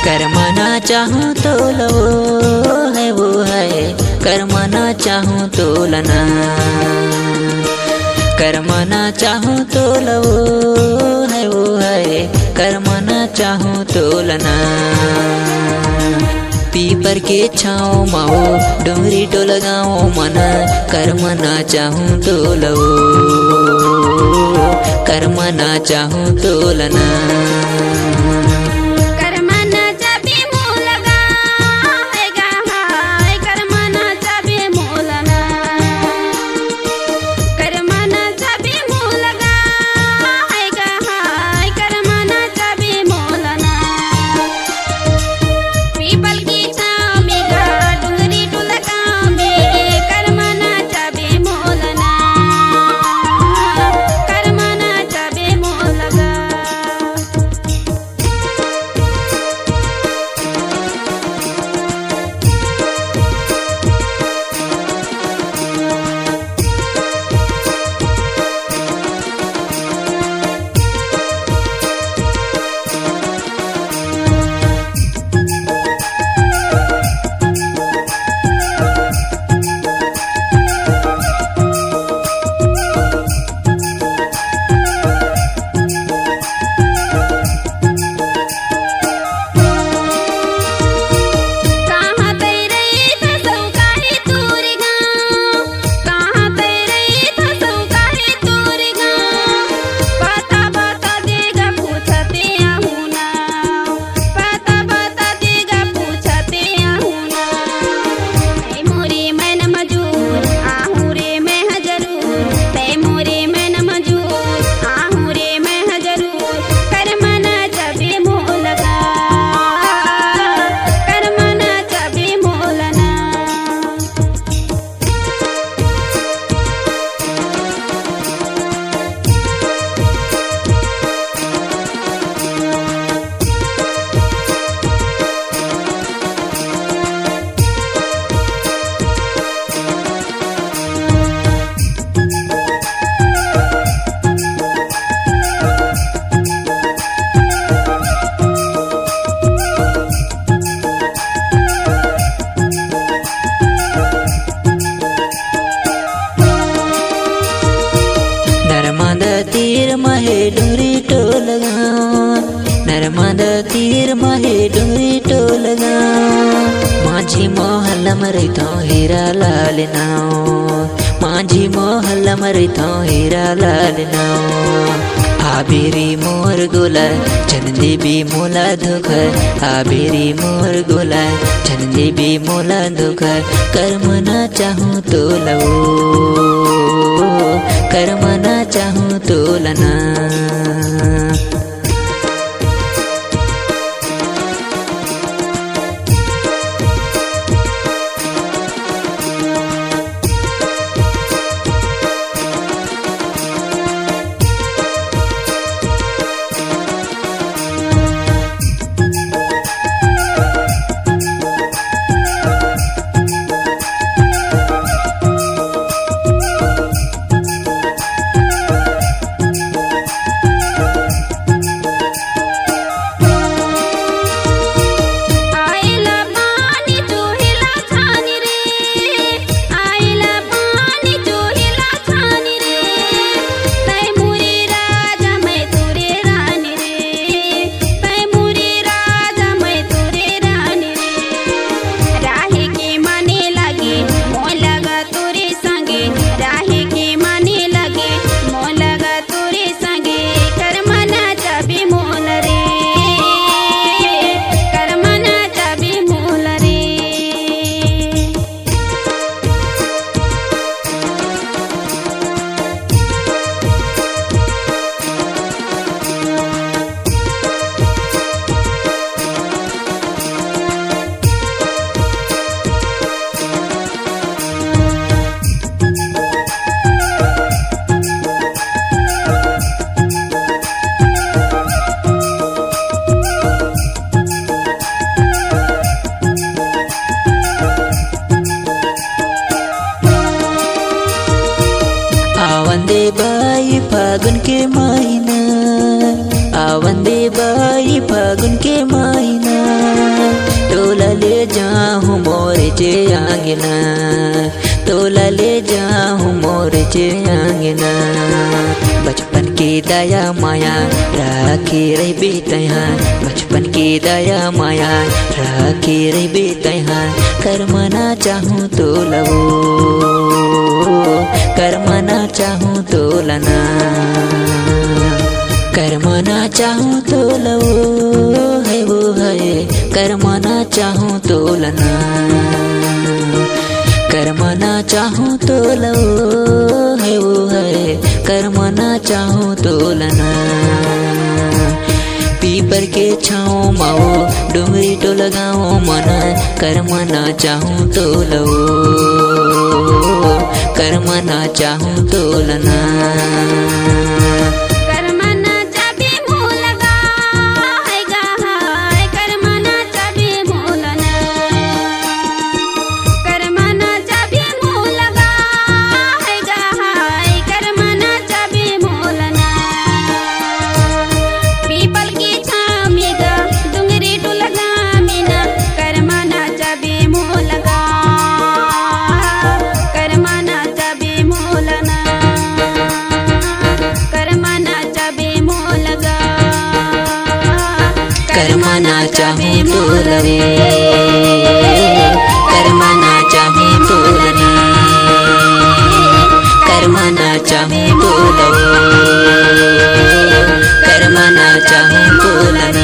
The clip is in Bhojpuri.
करमना चाहूँ तो लो है वो है, करमना चाहूँ तो लना, करमना चाहूँ तो लो है वो है, करमना चाहूँ तो लना। पीपर के छाँव माओ डोंगरी टो लगाओ मना, करमना चाहूँ तो लो, करमना चाहूँ तो लना। तीर महे डोरी टोल नर्मदा तीर महे डोरी टोल माझी मोहल मरता हीरा लाल नाव, माझी मोहल मरता हीरा लाल नाव। आबेरी मोर गोला चंदी भी मोला दुख, आबेरी मोर गोला चंदी भी मोला दुख। करमना चाहूँ तो लो, करमना चाहूँ तो लना। जे आंगना, तोला ले जाऊं मोर जे आंगना। बचपन की दया माया राखी रही बेतहा, बचपन की दया माया राखी रही बेतहा। कर मना चाहूँ तो लवो, कर मना चाहूँ तो लना, कर मना चाहूँ तो लवो है वो है, कर मना चाहूँ तो लना, कर मना चाहूँ तो लवो है वो है, कर मना चाहूँ तो लना। पीपर के छाँव माओ डुंगरी तो लगाओ मना, कर मना चाहूँ तो लवो, कर मना चाहूँ तो लना। कर मना चाहूँ तो लवे, कर मना चाहूँ तो लवे, कर मना चाहूँ तो लवे, कर मना चाहूँ तो लवे।